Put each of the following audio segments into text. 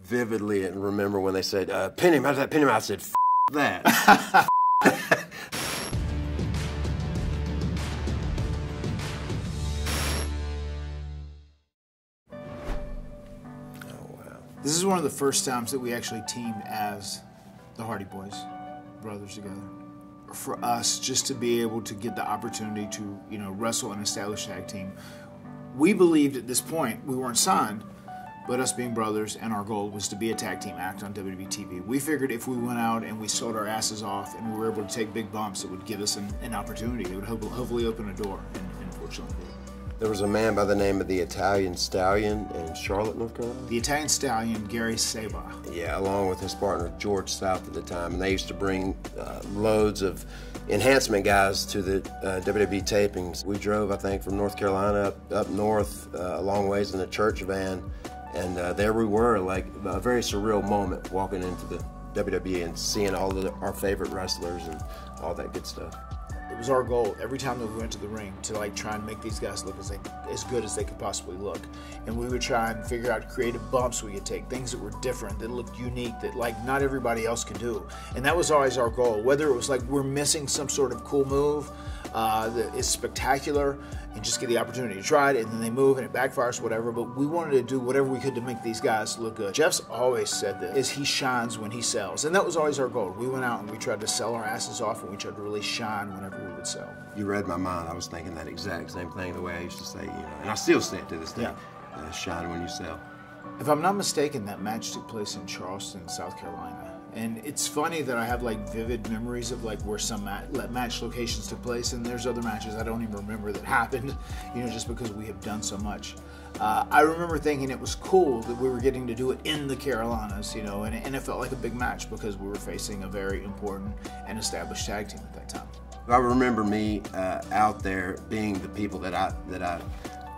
vividly remember when they said, pin him, how's that pin him? I said, F that. This is one of the first times that we actually teamed as the Hardy Boyz, brothers together. For us, just to be able to get the opportunity to, you know, wrestle an established tag team. We believed at this point, we weren't signed, but us being brothers and our goal was to be a tag team act on WWE TV. We figured if we went out and we sold our asses off and we were able to take big bumps, it would give us an opportunity. It would hopefully open a door, and unfortunately it did. There was a man by the name of the Italian Stallion in Charlotte, North Carolina. The Italian Stallion, Gary Saba. Yeah, along with his partner George South at the time, and they used to bring loads of enhancement guys to the WWE tapings. We drove, I think, from North Carolina up north a long ways in a church van, and there we were, like a very surreal moment walking into the WWE and seeing all of our favorite wrestlers and all that good stuff. It was our goal every time that we went to the ring to like try and make these guys look as good as they could possibly look. And we would try and figure out creative bumps we could take, things that were different, that looked unique, that like not everybody else could do. And that was always our goal. Whether it was like we're missing some sort of cool move that is spectacular and just get the opportunity to try it, and then they move and it backfires, whatever. But we wanted to do whatever we could to make these guys look good. Jeff's always said this, is he shines when he sells. And that was always our goal. We went out and we tried to sell our asses off, and we tried to really shine whenever we would sell. You read my mind. I was thinking that exact same thing, the way I used to say, you know, and I still say it to this day, shine when you sell. If I'm not mistaken, that match took place in Charleston, South Carolina. And it's funny that I have like vivid memories of like where some match locations took place, and there's other matches I don't even remember that happened, you know, just because we have done so much. I remember thinking it was cool that we were getting to do it in the Carolinas, you know, and it felt like a big match because we were facing a very important and established tag team at that time. I remember me out there being the people that I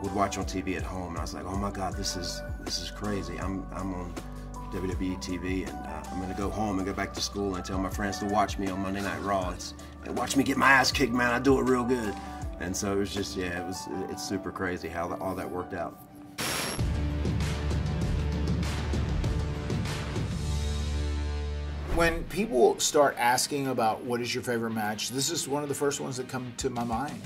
would watch on TV at home, and I was like, oh my God, this is crazy. I'm on WWE TV, and I'm gonna go home and go back to school and tell my friends to watch me on Monday Night Raw. And watch me get my ass kicked, man. I do it real good. And so it was just, yeah, it's super crazy how all that worked out. When people start asking about what is your favorite match, this is one of the first ones that come to my mind,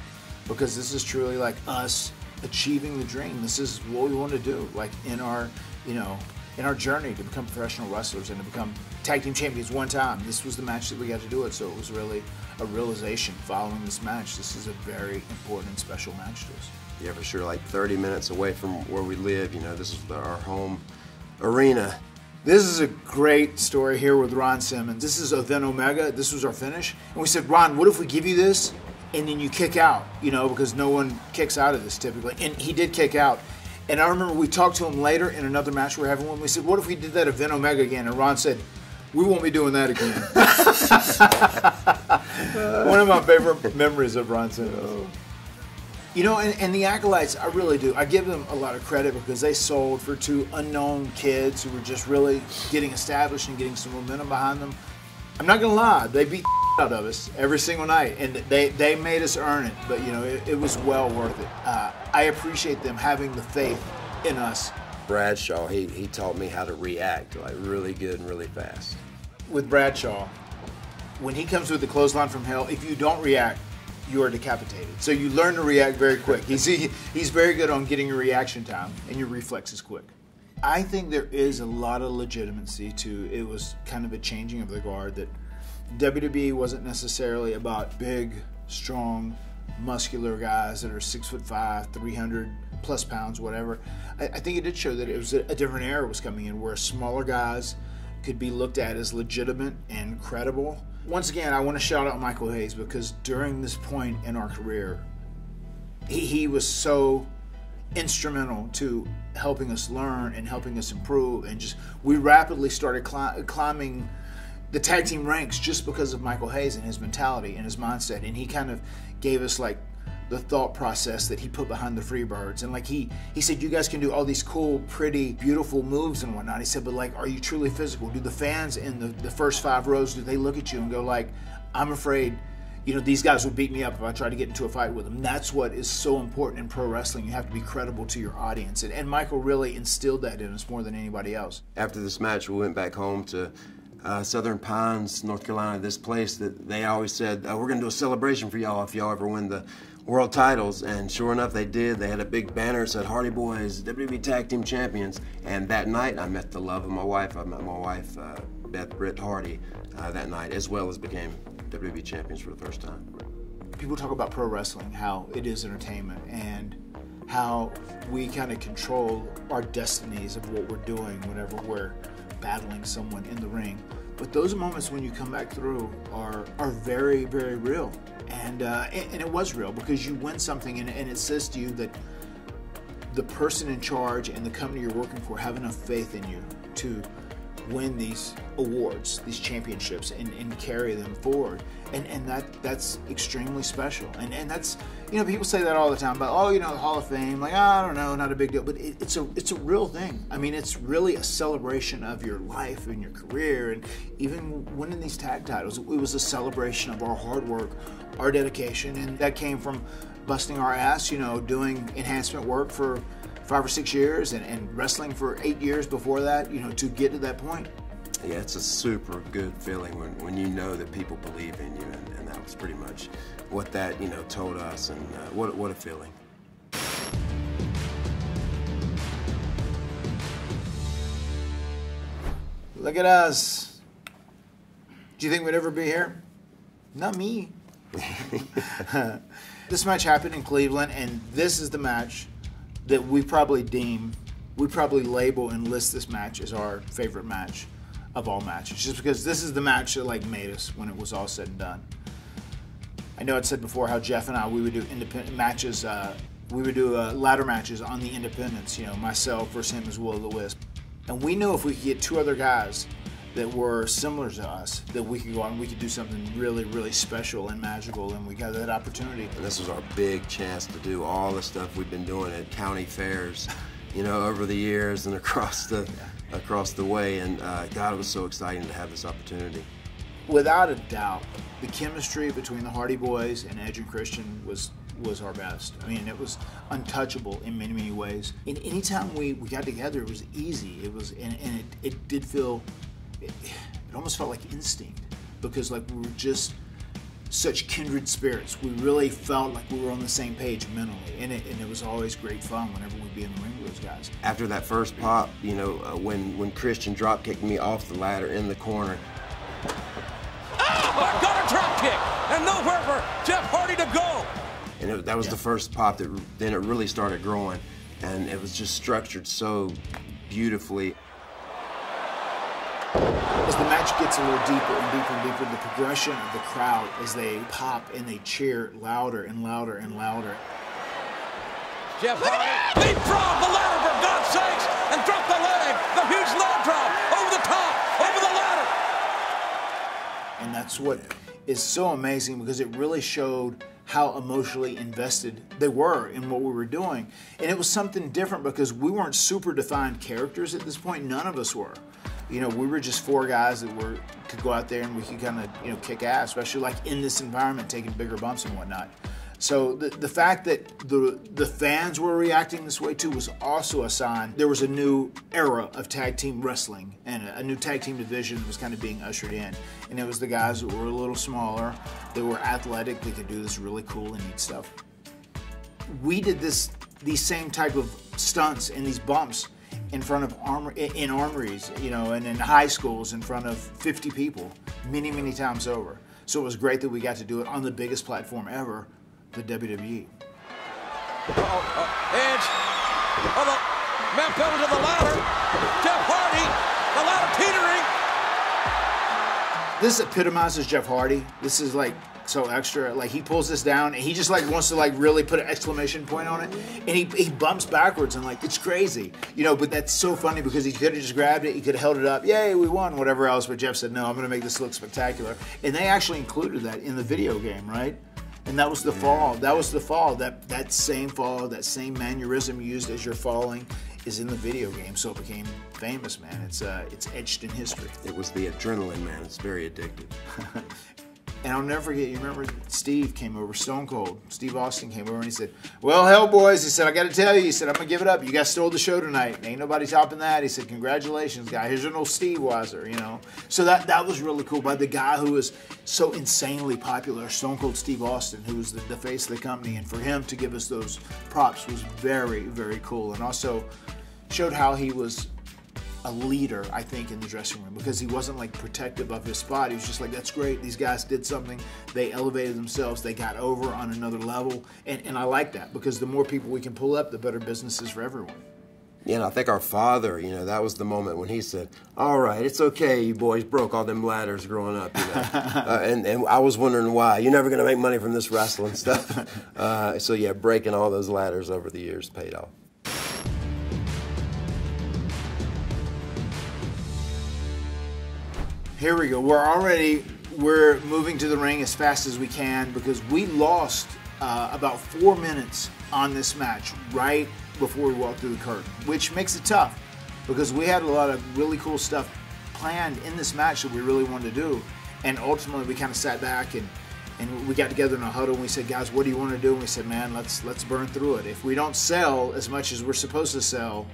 because this is truly like us achieving the dream. This is what we want to do, like in our, you know, in our journey to become professional wrestlers and to become tag team champions one time. This was the match that we got to do it, so it was really a realization following this match. This is a very important and special match to us. Yeah, for sure, like 30 minutes away from where we live, you know, this is our home arena. This is a great story here with Ron Simmons. This is Event Omega. This was our finish. And we said, Ron, what if we give you this and then you kick out, you know, because no one kicks out of this typically. And he did kick out. And I remember we talked to him later in another match we were having. We said, what if we did that Event Omega again? And Ron said, we won't be doing that again. One of my favorite memories of Ron Simmons. You know, and the Acolytes, I really do. I give them a lot of credit because they sold for two unknown kids who were just really getting established and getting some momentum behind them. I'm not going to lie, they beat the out of us every single night, and they made us earn it, but you know, it was well worth it. I appreciate them having the faith in us. Bradshaw, he taught me how to react, like really good and really fast. With Bradshaw, when he comes with the clothesline from hell, if you don't react, you are decapitated. So you learn to react very quick. He's very good on getting your reaction time, and your reflex is quick. I think there is a lot of legitimacy to it. Was kind of a changing of the guard that WWE wasn't necessarily about big, strong, muscular guys that are 6'5", 300 plus pounds, whatever. I think it did show that it was a different era was coming in where smaller guys could be looked at as legitimate and credible. Once again, I want to shout out Michael Hayes because during this point in our career, he was so instrumental to helping us learn and helping us improve, and just we rapidly started climbing the tag team ranks just because of Michael Hayes and his mentality and his mindset. And he kind of gave us like the thought process that he put behind the Freebirds. And like he said, you guys can do all these cool, pretty, beautiful moves and whatnot. He said, but like, are you truly physical? Do the fans in the first 5 rows, do they look at you and go like, I'm afraid you know, these guys would beat me up if I tried to get into a fight with them. That's what is so important in pro wrestling. You have to be credible to your audience. And Michael really instilled that in us more than anybody else. After this match, we went back home to Southern Pines, North Carolina, this place that they always said, we're going to do a celebration for y'all if y'all ever win the world titles. And sure enough, they did. They had a big banner that said Hardy Boyz, WWE Tag Team Champions. And that night, I met the love of my wife. I met my wife, Beth Britt Hardy, that night, as well as became WWE champions for the first time. People talk about pro wrestling, how it is entertainment, and how we kind of control our destinies of what we're doing whenever we're battling someone in the ring. But those moments when you come back through are very, very real. And it was real, because you win something and it says to you that the person in charge and the company you're working for have enough faith in you to win these awards, these championships, and carry them forward. And that's extremely special. And that's, you know, people say that all the time about, oh, you know, the Hall of Fame, like, I don't know, not a big deal. But it's a real thing. I mean, it's really a celebration of your life and your career. And even winning these tag titles, it was a celebration of our hard work, our dedication. And that came from busting our ass, you know, doing enhancement work for 5 or 6 years and wrestling for 8 years before that, you know, to get to that point. Yeah, it's a super good feeling when you know that people believe in you, and that was pretty much what that, you know, told us, and what a feeling. Look at us. Do you think we'd ever be here? Not me. This match happened in Cleveland, and this is the match that we probably label and list this match as our favorite match of all matches, just because this is the match that like made us when it was all said and done. I know I'd said before how Jeff and I, we would do independent matches, we would do ladder matches on the independents, you know, myself versus him as Will of the Wisp. And we knew if we could get 2 other guys that were similar to us, that we could go out and we could do something really, really special and magical, and we got that opportunity. And this was our big chance to do all the stuff we've been doing at county fairs, you know, over the years and across the way, and God, it was so exciting to have this opportunity. Without a doubt, the chemistry between the Hardy Boyz and Edge and Christian was our best. I mean, it was untouchable in many, many ways. And anytime we got together, it was easy. It was, and it did feel, it almost felt like instinct, because like we were just such kindred spirits. We really felt like we were on the same page mentally, and it was always great fun whenever we'd be in the ring with those guys. After that first pop, you know, when Christian drop kicked me off the ladder in the corner. Oh, got a drop kick, and nowhere for Jeff Hardy to go. And that was the first pop that then it really started growing, and it was just structured so beautifully. As the match gets a little deeper and deeper and deeper, the progression of the crowd as they pop and they cheer louder and louder and louder. Jeff Hardy leapfrog the ladder, for God's sakes, and drop the leg. The huge leg drop over the top, over the ladder. And that's what is so amazing, because it really showed how emotionally invested they were in what we were doing. And it was something different, because we weren't super defined characters at this point. None of us were. You know, we were just 4 guys that could go out there and we could kind of, you know, kick ass, especially like in this environment, taking bigger bumps and whatnot. So the fact that the fans were reacting this way too was also a sign there was a new era of tag team wrestling, and a new tag team division was kind of being ushered in. And it was the guys that were a little smaller, that were athletic, that could do this really cool and neat stuff. We did these same type of stunts and these bumps in front of armories, you know, and in high schools in front of 50 people many, many times over. So it was great that we got to do it on the biggest platform ever, the WWE. Edge. Oh, the man fell to the ladder. Jeff Hardy, the ladder teetering. This epitomizes Jeff Hardy. This is like so extra. Like, he pulls this down and he just like wants to like really put an exclamation point on it, and he bumps backwards, and like it's crazy, you know. But that's so funny, because he could have just grabbed it, he could have held it up, yay, we won, whatever else. But Jeff said, no, I'm going to make this look spectacular, and they actually included that in the video game, right? And that was the fall. That was the fall. That same fall, that same mannerism used as you're falling, is in the video game. So it became famous, man. It's etched in history. It was the adrenaline, man. It's very addictive. And I'll never forget, you remember Steve came over, Stone Cold, Steve Austin came over and he said, well, hell, boys, he said, I got to tell you, he said, I'm going to give it up. You guys stole the show tonight. Ain't nobody topping that. He said, congratulations, guy. Here's your old Steve Weiser, you know. So that was really cool by the guy who was so insanely popular, Stone Cold Steve Austin, who was the face of the company. And for him to give us those props was very, very cool. And also showed how he was a leader, I think, in the dressing room, because he wasn't like protective of his spot. He was just like, that's great, these guys did something, they elevated themselves, they got over on another level, and I like that, because the more people we can pull up, the better business is for everyone. Yeah, and I think our father, you know, that was the moment when he said, all right, it's okay, you boys broke all them ladders growing up, you know. And I was wondering why. You're never going to make money from this wrestling stuff. So yeah, breaking all those ladders over the years paid off. Here we go. We're moving to the ring as fast as we can because we lost about 4 minutes on this match right before we walked through the curtain, which makes it tough because we had a lot of really cool stuff planned in this match that we really wanted to do. And ultimately we kind of sat back and we got together in a huddle and we said, guys, what do you want to do? And we said, man, let's burn through it. If we don't sell as much as we're supposed to sell,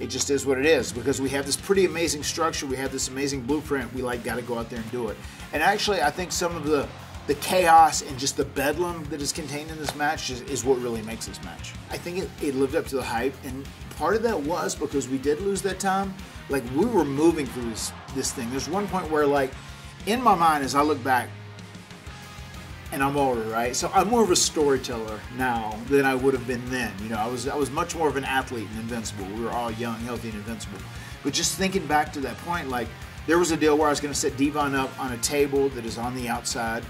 it just is what it is, because we have this pretty amazing structure, we have this amazing blueprint, we got to go out there and do it. And actually, I think some of the chaos and just the bedlam that is contained in this match is what really makes this match. I think it lived up to the hype, and part of that was because we did lose that time. Like, we were moving through this thing. There's one point where, like, in my mind, as I look back, and I'm older, right? So I'm more of a storyteller now than I would have been then. You know, I was much more of an athlete and invincible. We were all young, healthy, and invincible. But just thinking back to that point, like, there was a deal where I was going to set Devon up on a table that is on the outside,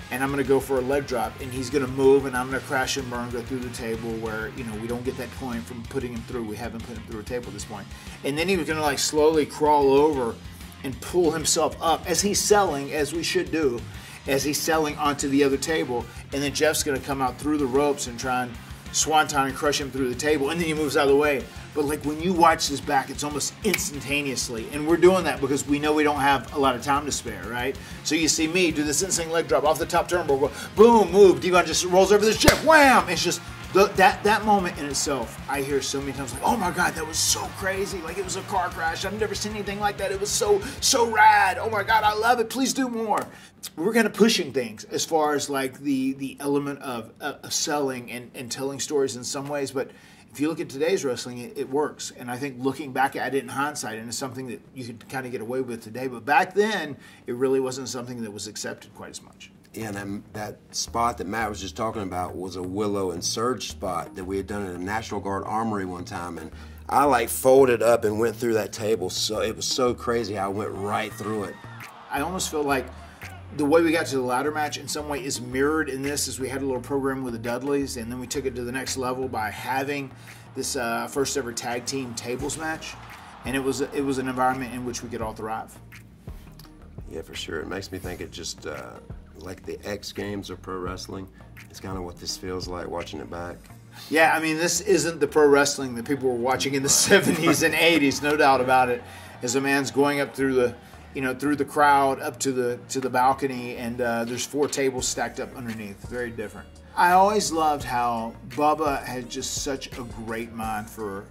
and I'm going to go for a leg drop, and he's going to move, and I'm going to crash and burn, go through the table where, you know, we don't get that point from putting him through. We haven't put him through a table at this point. And then he was going to, like, slowly crawl over and pull himself up as he's selling, as we should do, as he's selling onto the other table, and then Jeff's going to come out through the ropes and try and swanton and crush him through the table, and then he moves out of the way. But like when you watch this back, it's almost instantaneously, and we're doing that because we know we don't have a lot of time to spare, right? So you see me do this insane leg drop off the top turnbuckle, boom, move, Devon just rolls over this Jeff, wham! It's just that moment in itself, I hear so many times like, oh my God, that was so crazy, like it was a car crash, I've never seen anything like that, it was so rad, oh my God, I love it, please do more. We're kind of pushing things as far as like the element of selling and telling stories in some ways, but if you look at today's wrestling, it works. And I think looking back at it in hindsight, and it's something that you could kind of get away with today, but back then, it really wasn't something that was accepted quite as much. Yeah, and that spot that Matt was just talking about was a Willow and Surge spot that we had done at a National Guard Armory one time, and I like folded up and went through that table, so it was so crazy how I went right through it. I almost feel like the way we got to the ladder match in some way is mirrored in this, as we had a little program with the Dudleys, and then we took it to the next level by having this first ever tag team tables match, and it was an environment in which we could all thrive. Yeah, for sure. It makes me think it just like the X Games of pro wrestling. It's kind of what this feels like watching it back. Yeah, I mean, this isn't the pro wrestling that people were watching in the 70s and 80s, no doubt about it. As a man's going up through the through the crowd up to the balcony, and there's 4 tables stacked up underneath. Very different. I always loved how Bubba had just such a great mind for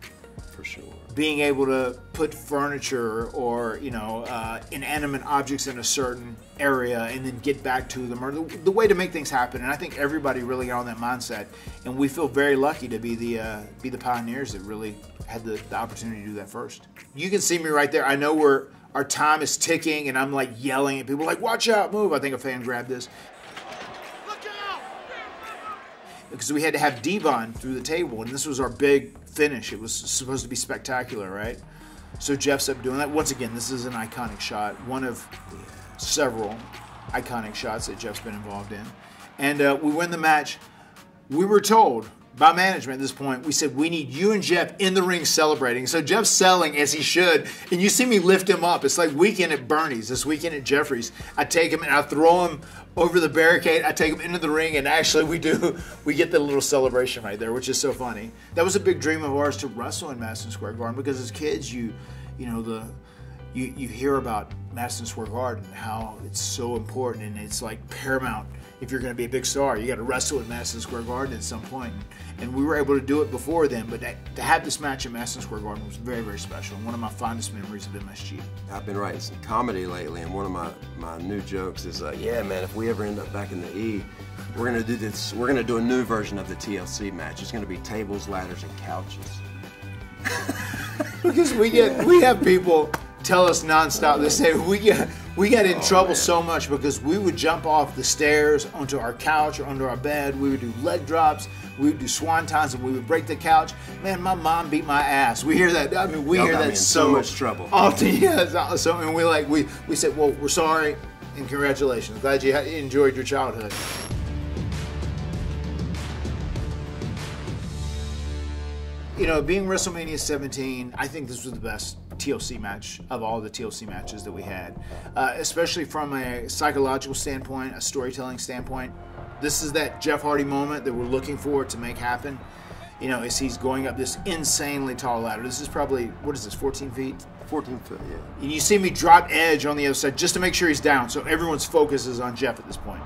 sure, being able to put furniture or inanimate objects in a certain area and then get back to them, or the way to make things happen. And I think everybody really got on that mindset, and we feel very lucky to be the pioneers that really had the opportunity to do that first. You can see me right there. I know our time is ticking, and I'm like yelling at people like, watch out, move. I think a fan grabbed this. Look out! Because we had to have Devon through the table, and this was our big finish. It was supposed to be spectacular, right? So Jeff's up doing that. Once again, this is an iconic shot, one of several iconic shots that Jeff's been involved in. And we win the match. We were told by management at this point, we said, we need you and Jeff in the ring celebrating. So Jeff's selling as he should, and you see me lift him up. It's like weekend at Bernie's, this weekend at Jeffrey's. I take him and I throw him over the barricade. I take him into the ring, and actually we get the little celebration right there, which is so funny. That was a big dream of ours, to wrestle in Madison Square Garden, because as kids, you hear about Madison Square Garden, how it's so important, and it's like paramount. If you're going to be a big star, you got to wrestle at Madison Square Garden at some point. And we were able to do it before then, but to have this match at Madison Square Garden was very, very special. And one of my fondest memories of MSG. I've been writing some comedy lately, and one of my new jokes is, yeah, man, if we ever end up back in the E, we're gonna do this. We're gonna do a new version of the TLC match. It's gonna be tables, ladders, and couches. Because we have people tell us nonstop. They say we get in trouble so much because we would jump off the stairs onto our couch or under our bed. We would do leg drops. We would do swantons, and we would break the couch. Man, my mom beat my ass. We hear that. I mean, we hear that so much trouble. Often, yeah. So, and we said, well, we're sorry and congratulations. Glad you enjoyed your childhood. You know, being WrestleMania 17, I think this was the best TLC match of all the TLC matches that we had, especially from a psychological standpoint, a storytelling standpoint. This is that Jeff Hardy moment that we're looking for to make happen. You know, as he's going up this insanely tall ladder. This is probably, what is this, 14 feet? 14 foot, yeah. And you see me drop Edge on the other side just to make sure he's down, so everyone's focus is on Jeff at this point.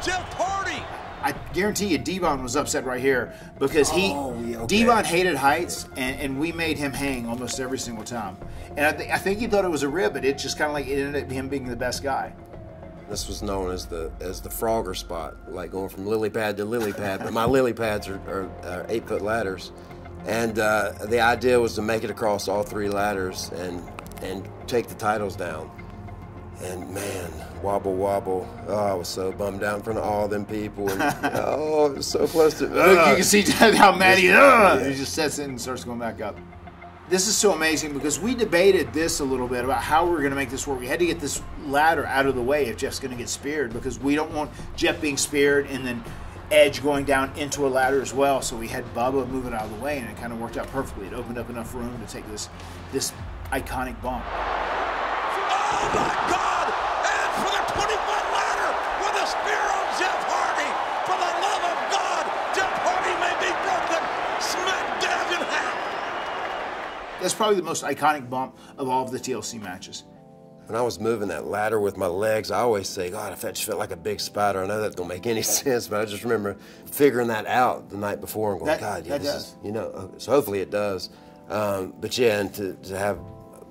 Jeff Hardy. I guarantee you Devon was upset right here because Devon hated heights, and we made him hang almost every single time. And I think he thought it was a rib, but it just kind of like it ended up him being the best guy. This was known as the Frogger spot, like going from lily pad to lily pad. But my lily pads are 8-foot ladders, and the idea was to make it across all 3 ladders and take the titles down. And man, wobble, wobble. Oh, I was so bummed out in front of all them people. And, oh, it was so close to... Look, you can see how mad he is. He just sets it and starts going back up. This is so amazing because we debated this a little bit about how we were going to make this work. We had to get this ladder out of the way if Jeff's going to get speared, because we don't want Jeff being speared and then Edge going down into a ladder as well. So we had Bubba move it out of the way, and it kind of worked out perfectly. It opened up enough room to take this iconic bump. Oh my God! And for the 20-foot ladder with a spear on Jeff Hardy. For the love of God, Jeff Hardy may be broken, smack dab in half. That's probably the most iconic bump of all of the TLC matches. When I was moving that ladder with my legs, I always say, God, if that just felt like a big spider. I know that don't make any sense, but I just remember figuring that out the night before and going, God, yeah, this is, you know, so hopefully it does. But yeah, and to have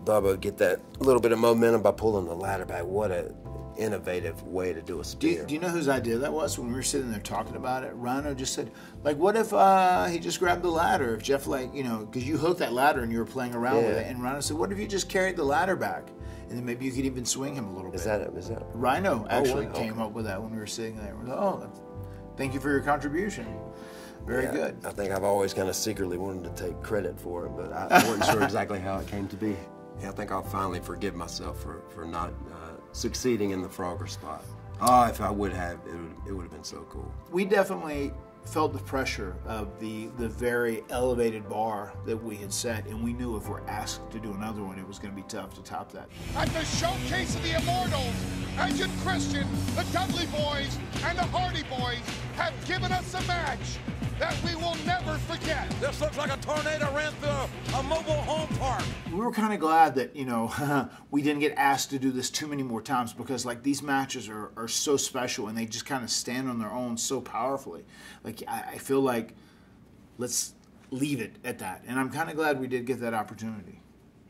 Bubba get that little bit of momentum by pulling the ladder back. What an innovative way to do a spear. Do you know whose idea that was? When we were sitting there talking about it, Rhino just said, like, what if he just grabbed the ladder? If Jeff, like, you know, because you hooked that ladder and you were playing around with it, and Rhino said, what if you just carried the ladder back? And then maybe you could even swing him a little bit. Is that Rhino actually came up with that when we were sitting there. We're like, oh, thank you for your contribution. Very good. I think I've always kind of secretly wanted to take credit for it, but I wasn't sure exactly how it came to be. Yeah, I think I'll finally forgive myself for not succeeding in the Frogger spot. Oh, if I would have, it would have been so cool. We definitely felt the pressure of the very elevated bar that we had set, and we knew if we're asked to do another one, it was going to be tough to top that. At the showcase of the Immortals, Edge and Christian, the Dudley Boys, and the Hardy Boys have given us a match that we will never forget. This looks like a tornado ran through a mobile home park. We were kind of glad that, you know, we didn't get asked to do this too many more times, because, like, these matches are so special, and they just kind of stand on their own so powerfully. Like, I feel like let's leave it at that. And I'm kind of glad we did get that opportunity.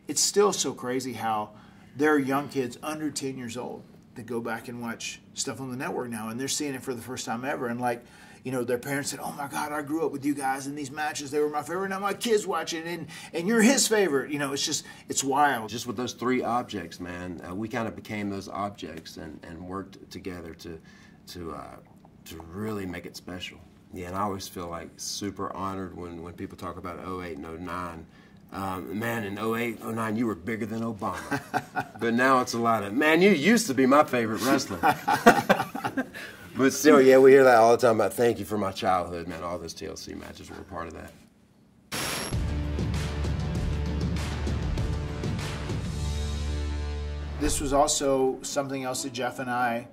It's still so crazy how there are young kids under 10 years old that go back and watch stuff on the network now, and they're seeing it for the first time ever. And, like, you know, their parents said, oh my God, I grew up with you guys in these matches. They were my favorite. Now my kid's watching, and you're his favorite. You know, it's wild. Just with those 3 objects, man, we kind of became those objects and worked together to really make it special. Yeah, and I always feel like super honored when people talk about 08 and 09. Man, in 08, 09, you were bigger than Obama. But now it's a lot of, man, you used to be my favorite wrestler. But still, yeah, we hear that all the time about thank you for my childhood, man. All those TLC matches were a part of that. This was also something else that Jeff and I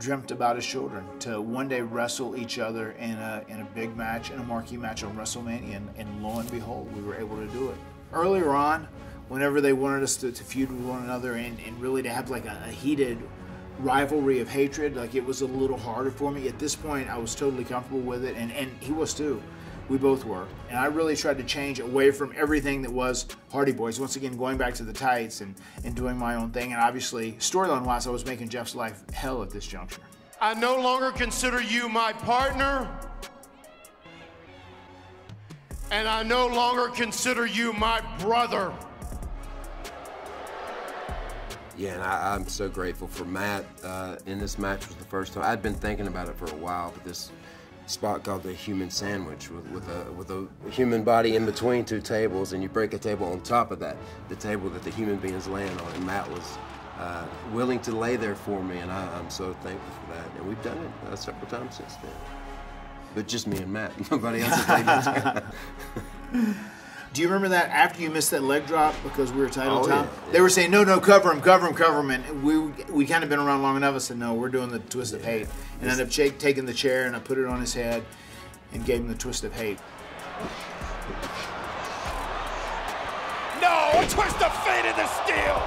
dreamt about as children, to one day wrestle each other in a big match, in a marquee match on WrestleMania, and lo and behold, we were able to do it. Earlier on, whenever they wanted us to feud with one another and really to have like a heated rivalry of hatred, like it was a little harder for me. At this point, I was totally comfortable with it, and he was too. We both were. And I really tried to change away from everything that was Hardy Boyz. Once again, going back to the tights and doing my own thing. And obviously, storyline-wise, I was making Jeff's life hell at this juncture. I no longer consider you my partner. And I no longer consider you my brother. Yeah, and I'm so grateful for Matt. In this match was the first time. I'd been thinking about it for a while, but this spot called the human sandwich with a human body in between two tables, and you break a table on top of that, the table that the human beings land on, and Matt was willing to lay there for me, and I'm so thankful for that. And we've done it several times since then. But just me and Matt, nobody else has taken. Do you remember that after you missed that leg drop because we were tight on top? Yeah. They were saying, no, cover him, and we kind of been around long enough. I said, no, we're doing the twist of hate. And ended up taking the chair, and I put it on his head and gave him the twist of hate. No, a twist of fate in the steel.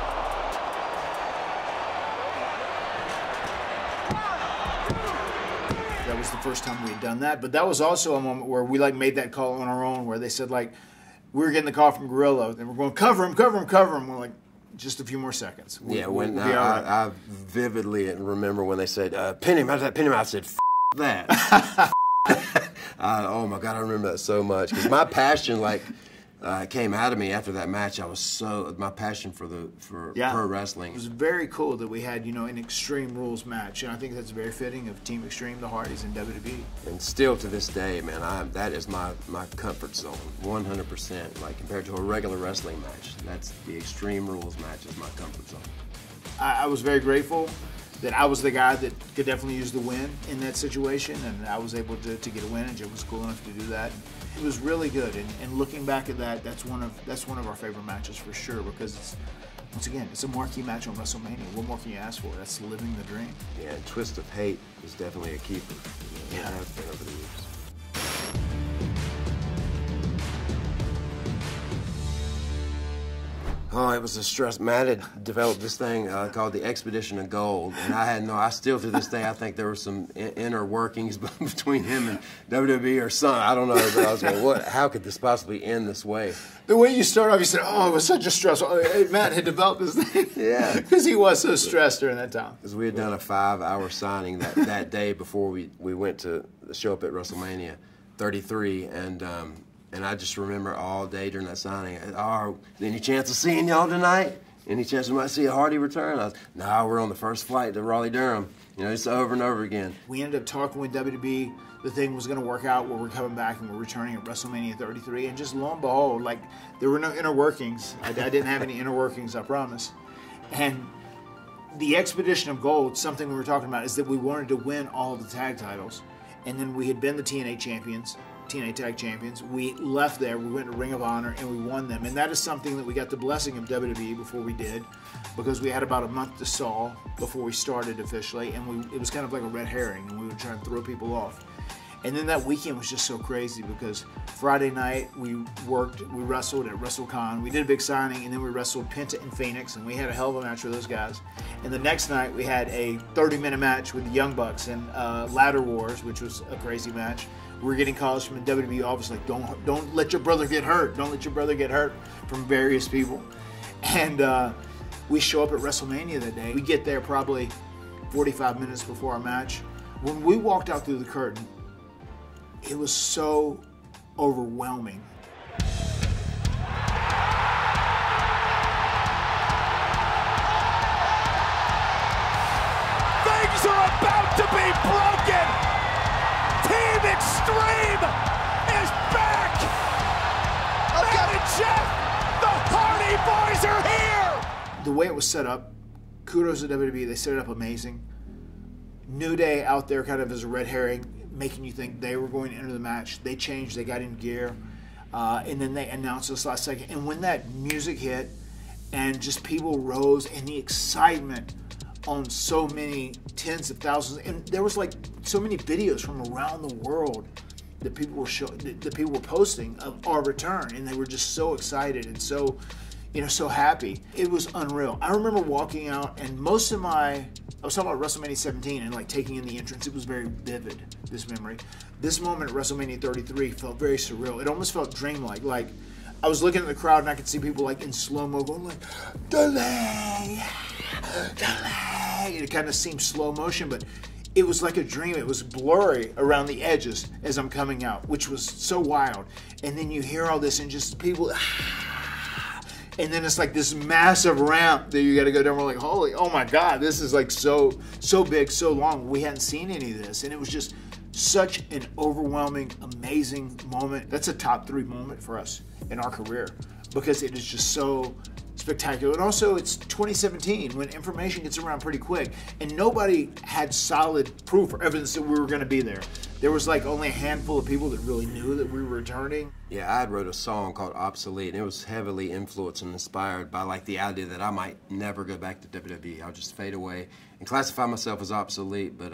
That was the first time we had done that. But that was also a moment where we like made that call on our own, where they said like, we were getting the call from Gorilla, and we're going, cover him. We're like, just a few more seconds. I vividly remember when they said, pin him. I said, F that. Oh my God, I remember that so much. Because my passion, came out of me after that match. My passion for pro wrestling. It was very cool that we had, an Extreme Rules match, and I think that's very fitting of Team Extreme, the Hardys, and WWE. And still to this day, man, that is my comfort zone, 100%. Like compared to a regular wrestling match, that's the Extreme Rules match is my comfort zone. I was very grateful that I was the guy that could definitely use the win in that situation, and I was able to get a win, and Jeff was cool enough to do that. It was really good, and looking back at that, that's one of our favorite matches for sure, because once again, it's a marquee match on WrestleMania. What more can you ask for? That's living the dream. Yeah, and Twist of Hate is definitely a keeper. It has been over the years. Oh, it was a stress. Matt had developed this thing called the Expedition of Gold, and I still to this day, I think there were some inner workings between him and WWE or something. I don't know, but I was going, how could this possibly end this way? The way you start off, you said, oh, it was such a stressful. Matt had developed this thing. Yeah. Because he was so stressed during that time. Because we had done a 5-hour signing that day before we went to show up at WrestleMania 33, and I just remember all day during that signing, any chance of seeing y'all tonight? Any chance we might see a Hardy return? No, we're on the first flight to Raleigh-Durham. It's over and over again. We ended up talking with WWE. The thing was going to work out where we're coming back and we're returning at WrestleMania 33. And just lo and behold, there were no inner workings. I didn't have any inner workings, I promise. And the Expedition of Gold, something we were talking about, is that we wanted to win all the tag titles. And then we had been the TNA champions. TNA Tag Champions. We left there, we went to Ring of Honor, and we won them. And that is something that we got the blessing of WWE before we did, because we had about a month to stall before we started officially, and it was kind of like a red herring, and we would try and throw people off. And then that weekend was just so crazy, because Friday night we wrestled at WrestleCon, we did a big signing, and then we wrestled Penta and Phoenix, and we had a hell of a match with those guys. And the next night we had a 30-minute match with the Young Bucks in Ladder Wars, which was a crazy match. We were getting calls from the WWE office like, don't let your brother get hurt. Don't let your brother get hurt, from various people. And we show up at WrestleMania that day. We get there probably 45 minutes before our match. When we walked out through the curtain, it was so overwhelming. Things are about to be broken. Team Extreme is back! Matt and Jeff, the Hardy Boyz are here! The way it was set up, kudos to WWE, they set it up amazing. New Day out there kind of as a red herring, making you think they were going to enter the match. They changed, they got in gear, and then they announced this last second. And when that music hit and just people rose and the excitement on so many tens of thousands, and there was like so many videos from around the world that people were posting of our return, and they were just so excited and so, so happy. It was unreal. I remember walking out, and I was talking about WrestleMania 17 and like taking in the entrance. It was very vivid, this memory. This moment at WrestleMania 33 felt very surreal. It almost felt dreamlike. Like I was looking at the crowd and I could see people like in slow-mo going like, delay, delay. It kind of seemed slow motion, but it was like a dream. It was blurry around the edges as I'm coming out, which was so wild. And then you hear all this and just people, and then it's like this massive ramp that you got to go down. We're like, holy, oh my God, this is like so big, so long. We hadn't seen any of this. And it was just such an overwhelming, amazing moment. That's a top 3 moment for us in our career because it is just so spectacular. And also it's 2017 when information gets around pretty quick and nobody had solid proof or evidence that we were going to be there. There was like only a handful of people that really knew that we were returning. Yeah, I wrote a song called Obsolete, and it was heavily influenced and inspired by like the idea that I might never go back to WWE. I'll just fade away and classify myself as obsolete, but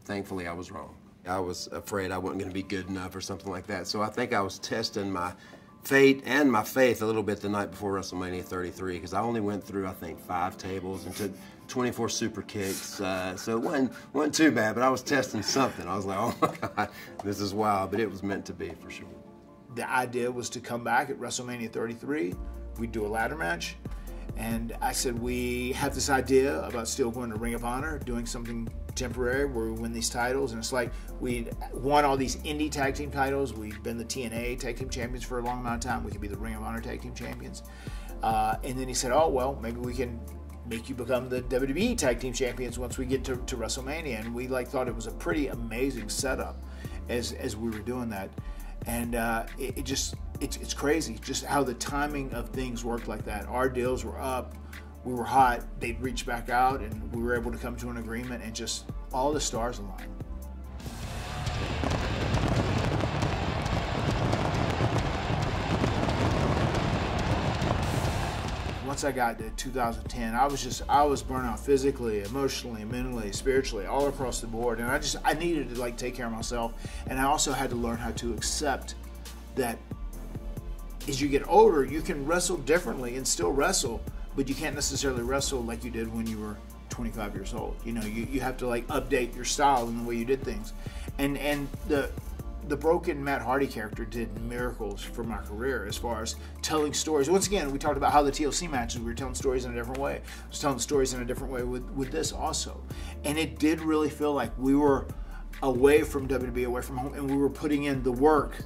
thankfully I was wrong. I was afraid I wasn't going to be good enough or something like that. So I think I was testing my fate and my faith a little bit the night before WrestleMania 33 because I only went through, I think, 5 tables and took 24 super kicks. So it wasn't too bad, but I was testing something. I was like, oh my God, this is wild, but it was meant to be for sure. The idea was to come back at WrestleMania 33. We'd do a ladder match. And I said, we have this idea about still going to Ring of Honor, doing something temporary where we win these titles. And it's like we'd won all these indie tag team titles. We've been the TNA tag team champions for a long amount of time. We could be the Ring of Honor tag team champions. And then he said, oh, well, maybe we can make you become the WWE tag team champions once we get to WrestleMania. And we thought it was a pretty amazing setup as we were doing that. And it's crazy just how the timing of things worked like that. Our deals were up, we were hot, they'd reach back out, and we were able to come to an agreement, and just all the stars aligned. Once I got to 2010, I was burnt out physically, emotionally, mentally, spiritually, all across the board, and I needed to take care of myself, and I also had to learn how to accept that as you get older, you can wrestle differently and still wrestle, but you can't necessarily wrestle like you did when you were 25 years old. You have to update your style and the way you did things, and the broken Matt Hardy character did miracles for my career as far as telling stories. Once again, we talked about how the TLC matches, we were telling stories in a different way. I was telling stories in a different way with this also. And it did really feel like we were away from WWE, away from home, and we were putting in the work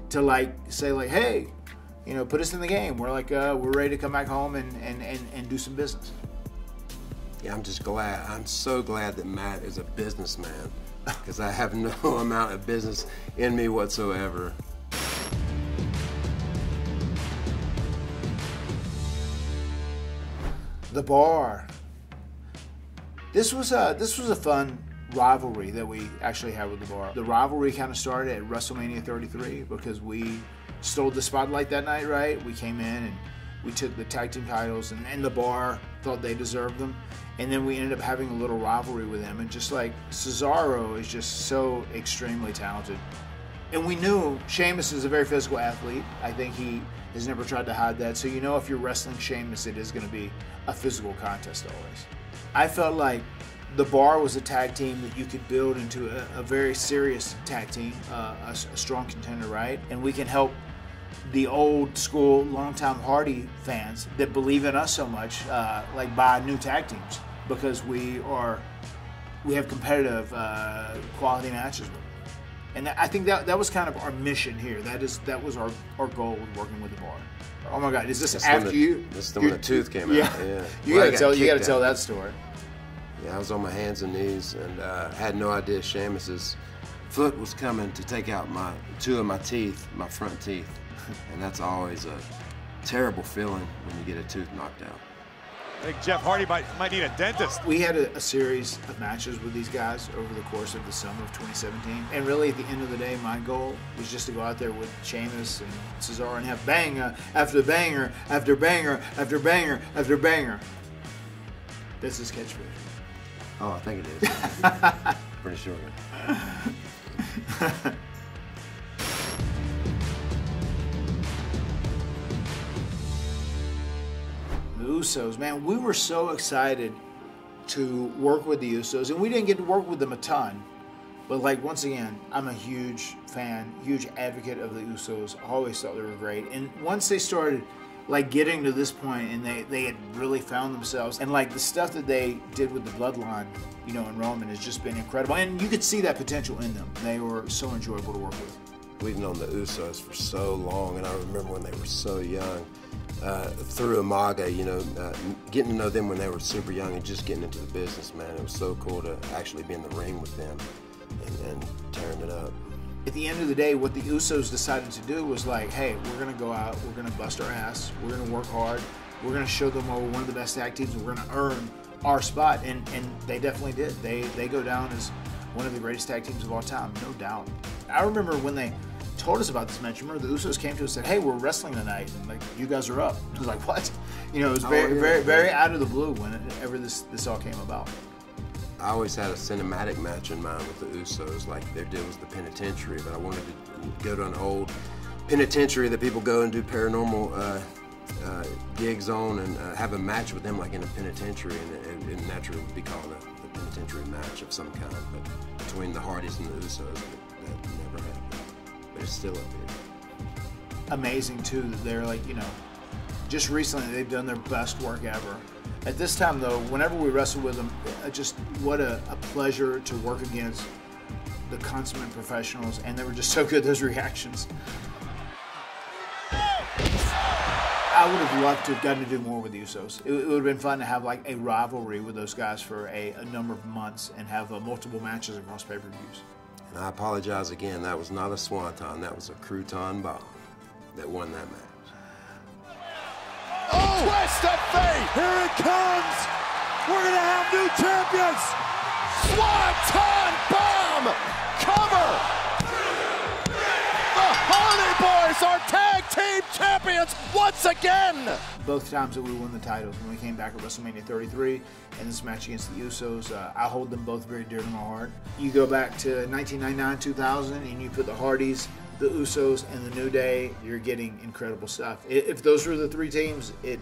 to say hey, put us in the game. We're we're ready to come back home and do some business. Yeah, I'm just glad. I'm so glad that Matt is a businessman because I have no amount of business in me whatsoever. The Bar. This was a fun rivalry that we actually had with The Bar. The rivalry kind of started at WrestleMania 33 because we stole the spotlight that night, right? We came in and we took the tag team titles, and The Bar thought they deserved them. And then we ended up having a little rivalry with them. And just Cesaro is just so extremely talented. And we knew Sheamus is a very physical athlete. I think he has never tried to hide that. So if you're wrestling Sheamus, it is going to be a physical contest always. I felt like The Bar was a tag team that you could build into a very serious tag team, a strong contender, right? And we can help the old school, long-time Hardy fans that believe in us so much, buy new tag teams because we have competitive quality matches with them. And I think that was kind of our mission here. That was our goal with working with The Bar. Oh my God, is this after you? This is when the tooth came out. Yeah. You gotta tell that story. Yeah, I was on my hands and knees and had no idea Sheamus's foot was coming to take out two of my teeth, my front teeth. And that's always a terrible feeling when you get a tooth knocked out. I think Jeff Hardy might need a dentist. We had a series of matches with these guys over the course of the summer of 2017. And really, at the end of the day, my goal was just to go out there with Sheamus and Cesaro and have banger after banger after banger after banger after banger. That's his catchphrase. Oh, I think it is. Pretty sure. The Usos, man, we were so excited to work with the Usos, and we didn't get to work with them a ton. But like, once again, I'm a huge fan, huge advocate of the Usos. I always thought they were great. And once they started like getting to this point and they had really found themselves, and like the stuff that they did with the bloodline, you know, in Roman has just been incredible. And you could see that potential in them. They were so enjoyable to work with. We've known the Usos for so long, and I remember when they were so young. Through Umaga, you know, getting to know them when they were super young and just getting into the business, man. It was so cool to actually be in the ring with them and tearing it up. At the end of the day, what the Usos decided to do was like, hey, we're going to go out, we're going to bust our ass, we're going to work hard, we're going to show them we're one of the best tag teams, and we're going to earn our spot. And they definitely did. They go down as one of the greatest tag teams of all time, no doubt. I remember when they told us about this match. Remember, the Usos came to us and said, hey, we're wrestling tonight, and like, you guys are up. I was like, what? You know, it was very out of the blue whenever this all came about. I always had a cinematic match in mind with the Usos, like their deal was the penitentiary, but I wanted to go to an old penitentiary that people go and do paranormal gigs on and have a match with them like in a penitentiary, and it naturally would be called a penitentiary match of some kind, but between the Hardys and the Usos, that never happened. But it's still up here. Amazing too that they're like, you know, just recently they've done their best work ever. At this time though, whenever we wrestle with them, just what a pleasure to work against the consummate professionals, and they were just so good, those reactions. I would have loved to have gotten to do more with the Usos. It would have been fun to have like a rivalry with those guys for a number of months and have multiple matches across pay-per-views. And I apologize again, that was not a swanton, that was a crouton bomb that won that match. Oh, twist of fate! Here it comes! We're gonna have new champions! Swanton bomb! Cover! The Hardy Boyz are tag team champions once again! Both times that we won the titles, when we came back at WrestleMania 33 and this match against the Usos, I hold them both very dear to my heart. You go back to 1999, 2000, and you put the Hardys, the Usos, and the New Day, you're getting incredible stuff. If those were the three teams, it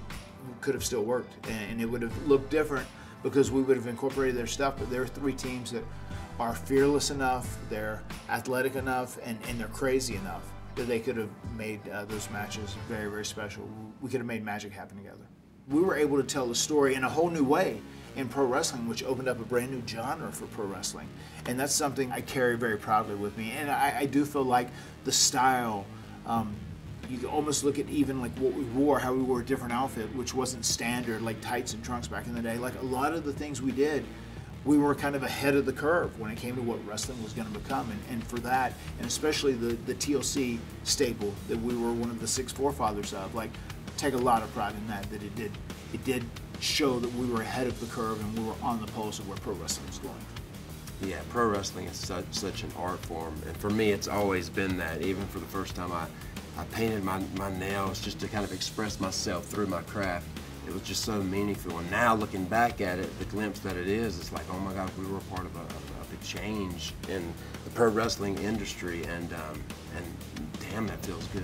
could have still worked, and it would have looked different because we would have incorporated their stuff, but there are three teams that are fearless enough, they're athletic enough, and they're crazy enough that they could have made those matches very, very special. We could have made magic happen together. We were able to tell the story in a whole new way in pro wrestling, which opened up a brand new genre for pro wrestling. And that's something I carry very proudly with me. And I do feel like the style, you can almost look at even like what we wore, how we wore a different outfit, which wasn't standard, like tights and trunks back in the day. Like a lot of the things we did, we were kind of ahead of the curve when it came to what wrestling was going to become. And for that, and especially the TLC staple that we were one of the 6 forefathers of, like, take a lot of pride in that it did show that we were ahead of the curve and we were on the pulse of where pro wrestling was going. Yeah, pro wrestling is such an art form, and for me it's always been that. Even for the first time I painted my nails just to kind of express myself through my craft. It was just so meaningful, and now looking back at it, the glimpse that it is, it's like, oh my God, we were a part of a change in the pro wrestling industry, and damn, that feels good.